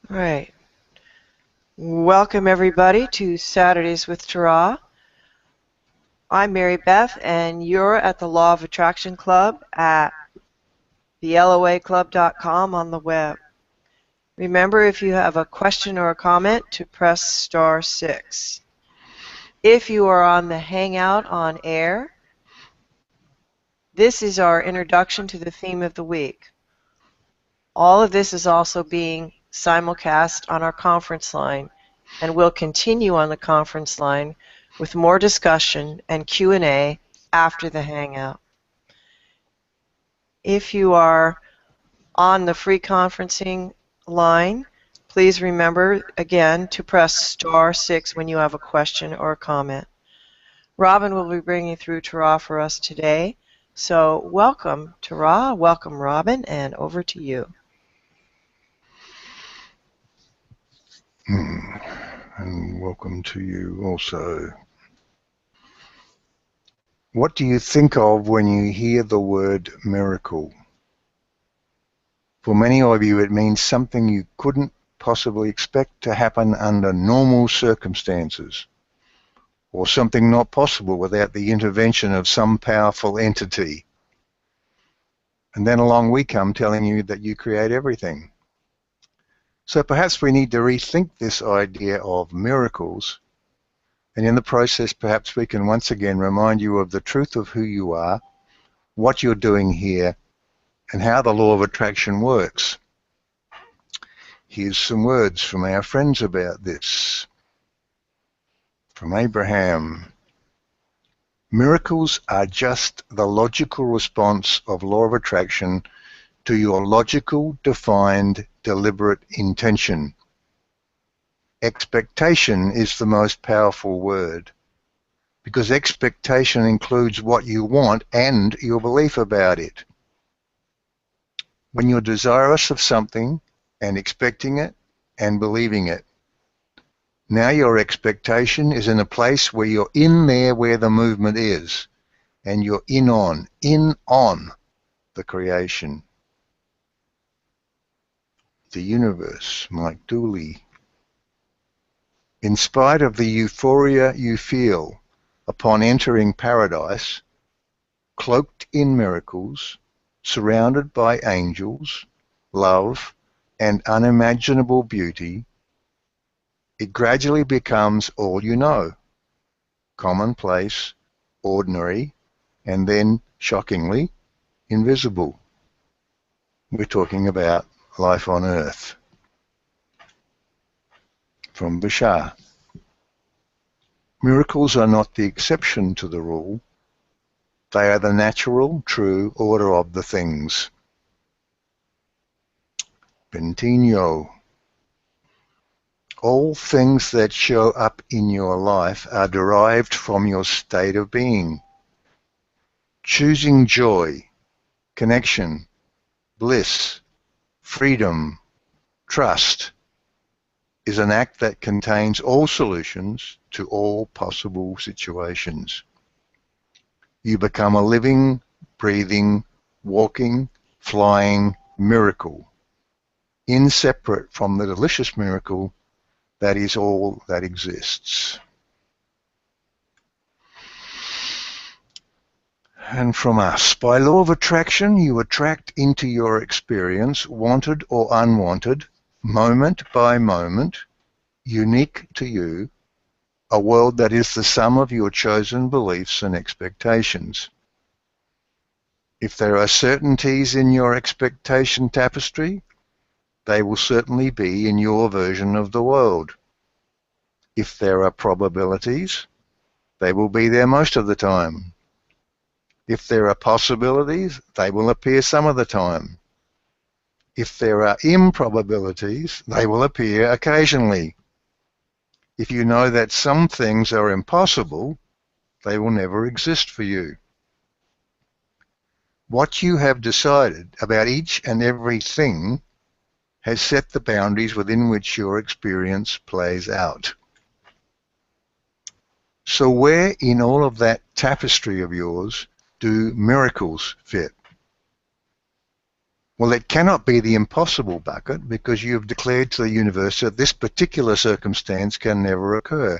Right. Welcome everybody to Saturdays with Tara. I'm Mary Beth and you're at the Law of Attraction Club at theloaclub.com on the web. Remember, if you have a question or a comment, to press *6. If you are on the Hangout on air, this is our introduction to the theme of the week. All of this is also being simulcast on our conference line and will continue on the conference line with more discussion and Q&A after the Hangout. If you are on the free conferencing line, please remember again to press *6 when you have a question or a comment. Robin will be bringing through Tara for us today. So welcome Tara, welcome Robin, and over to you. And welcome to you also. What do you think of when you hear the word miracle? For many of you, it means something you couldn't possibly expect to happen under normal circumstances, or something not possible without the intervention of some powerful entity. And then along we come telling you that you create everything. So perhaps we need to rethink this idea of miracles, and in the process perhaps we can once again remind you of the truth of who you are, what you're doing here, and how the law of attraction works. Here's some words from our friends about this. From Abraham: miracles are just the logical response of law of attraction to your logical, defined, deliberate intention. Expectation is the most powerful word, because expectation includes what you want and your belief about it. When you're desirous of something and expecting it and believing it, now your expectation is in a place where you're in there where the movement is, and you're in on the creation. The universe, Mike Dooley. In spite of the euphoria you feel upon entering paradise, cloaked in miracles, surrounded by angels, love, and unimaginable beauty, it gradually becomes all you know, commonplace, ordinary, and then, shockingly, invisible. We're talking about life on Earth. From Bashar. Miracles are not the exception to the rule. They are the natural, true order of the things. Bentinho. All things that show up in your life are derived from your state of being. Choosing joy, connection, bliss, freedom, trust is an act that contains all solutions to all possible situations. You become a living, breathing, walking, flying miracle, inseparate from the delicious miracle that is all that exists. And from us, by law of attraction, you attract into your experience, wanted or unwanted, moment by moment, unique to you, a world that is the sum of your chosen beliefs and expectations. If there are certainties in your expectation tapestry, they will certainly be in your version of the world. If there are probabilities, they will be there most of the time. If there are possibilities, they will appear some of the time. If there are improbabilities, they will appear occasionally. If you know that some things are impossible, they will never exist for you. What you have decided about each and every thing has set the boundaries within which your experience plays out. So where in all of that tapestry of yours do miracles fit? Well, it cannot be the impossible bucket because you have declared to the universe that this particular circumstance can never occur,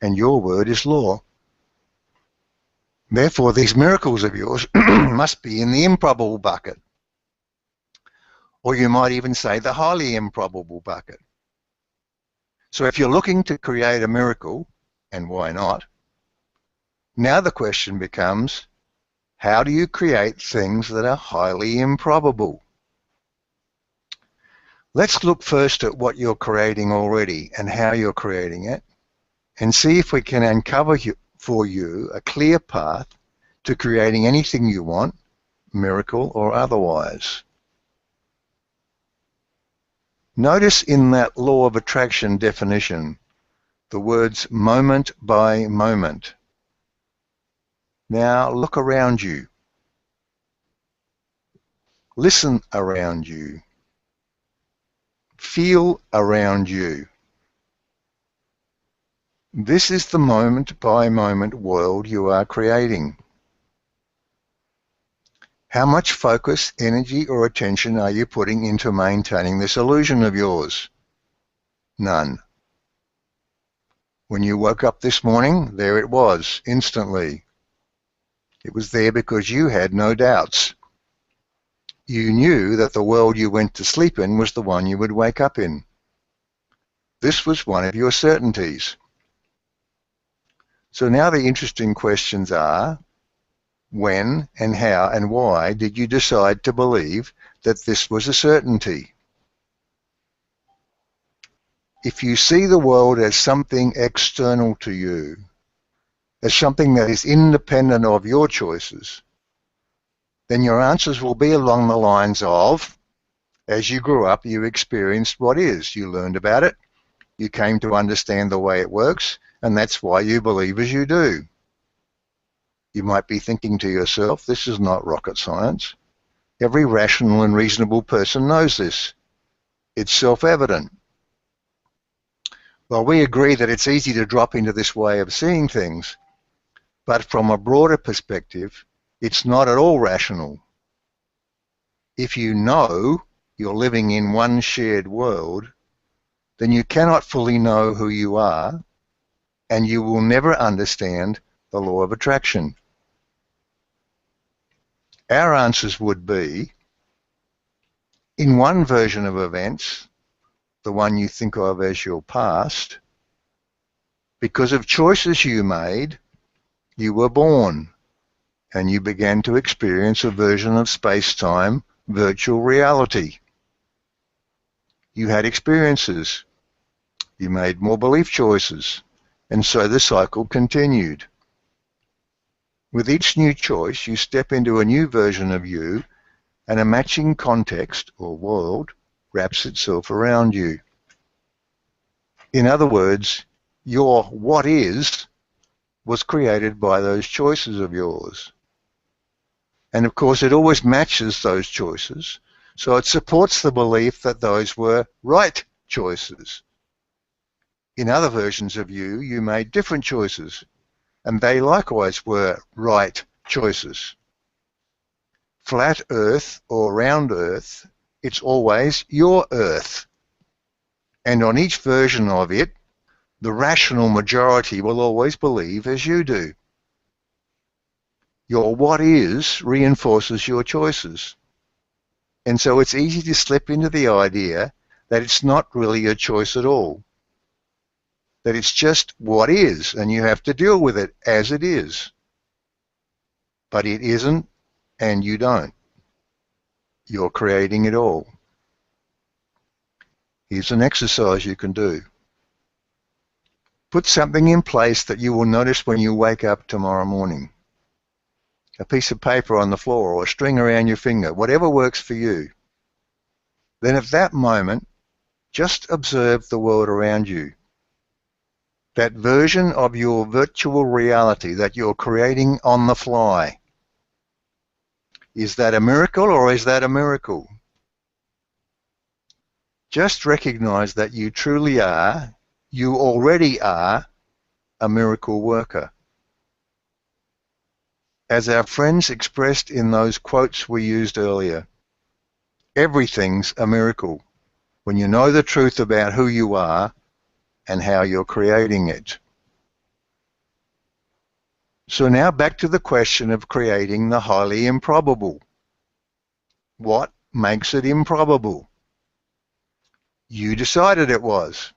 and your word is law. Therefore, these miracles of yours must be in the improbable bucket, or you might even say the highly improbable bucket. So if you're looking to create a miracle, and why not, now the question becomes, how do you create things that are highly improbable? Let's look first at what you're creating already and how you're creating it, and see if we can uncover for you a clear path to creating anything you want, miracle or otherwise. Notice in that law of attraction definition the words moment by moment. Now look around you. Listen around you. Feel around you. This is the moment by moment world you are creating. How much focus, energy, or attention are you putting into maintaining this illusion of yours? None. When you woke up this morning, there it was, instantly. It was there because you had no doubts. You knew that the world you went to sleep in was the one you would wake up in. This was one of your certainties. So now the interesting questions are, when and how and why did you decide to believe that this was a certainty? If you see the world as something external to you, as something that is independent of your choices, then your answers will be along the lines of, as you grew up, you experienced what is. You learned about it, you came to understand the way it works, and that's why you believe as you do. You might be thinking to yourself, this is not rocket science. Every rational and reasonable person knows this. It's self-evident. Well, we agree that it's easy to drop into this way of seeing things, but from a broader perspective, it's not at all rational. If you know you're living in one shared world, then you cannot fully know who you are, and you will never understand the law of attraction. Our answers would be, in one version of events, the one you think of as your past, because of choices you made, you were born, and you began to experience a version of space-time virtual reality. You had experiences. You made more belief choices, and so the cycle continued. With each new choice, you step into a new version of you, and a matching context or world wraps itself around you. In other words, your what is was created by those choices of yours. And of course, it always matches those choices, so it supports the belief that those were right choices. In other versions of you, you made different choices, and they likewise were right choices. Flat Earth or round Earth, it's always your Earth. And on each version of it, the rational majority will always believe as you do. Your what is reinforces your choices. And so it's easy to slip into the idea that it's not really a choice at all. That it's just what is, and you have to deal with it as it is. But it isn't, and you don't. You're creating it all. Here's an exercise you can do. Put something in place that you will notice when you wake up tomorrow morning. A piece of paper on the floor or a string around your finger, whatever works for you. Then at that moment, just observe the world around you. That version of your virtual reality that you're creating on the fly. Is that a miracle or is that a miracle? Just recognize that you truly are, you already are, a miracle worker. As our friends expressed in those quotes we used earlier, Everything's a miracle when you know the truth about who you are and how you're creating it. So now back to the question of creating the highly improbable. What makes it improbable? You decided it was.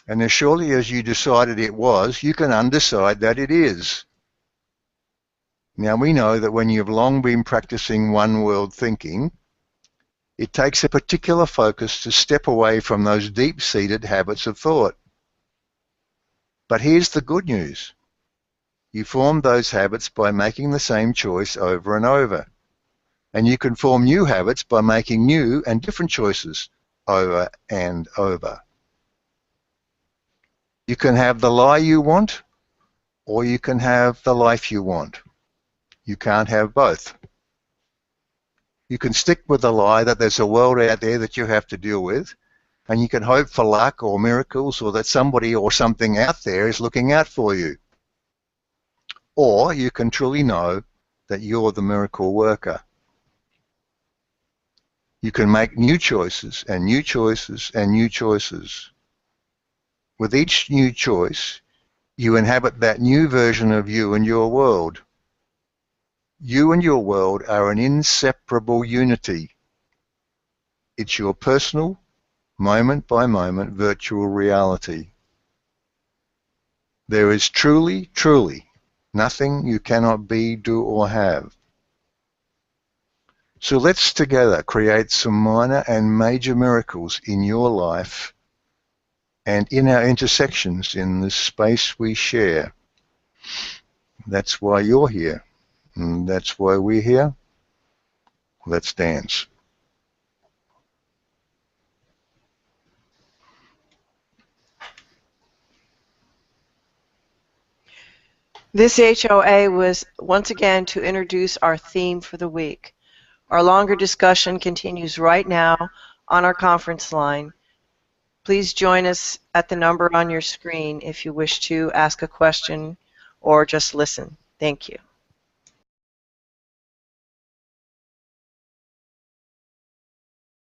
And as surely as you decided it was, you can undecide that it is. Now we know that when you've long been practicing one world thinking, it takes a particular focus to step away from those deep-seated habits of thought. But here's the good news. You form those habits by making the same choice over and over. And you can form new habits by making new and different choices over and over. You can have the lie you want, or you can have the life you want. You can't have both. You can stick with the lie that there's a world out there that you have to deal with, and you can hope for luck or miracles or that somebody or something out there is looking out for you. Or you can truly know that you're the miracle worker. You can make new choices and new choices and new choices. With each new choice, you inhabit that new version of you and your world. You and your world are an inseparable unity. It's your personal, moment-by-moment virtual reality. There is truly, truly nothing you cannot be, do, or have. So let's together create some minor and major miracles in your life and in our intersections in the space we share. That's why you're here, and that's why we're here. Let's dance. This HOA was once again to introduce our theme for the week. Our longer discussion continues right now on our conference line. Please join us at the number on your screen if you wish to ask a question or just listen. Thank you.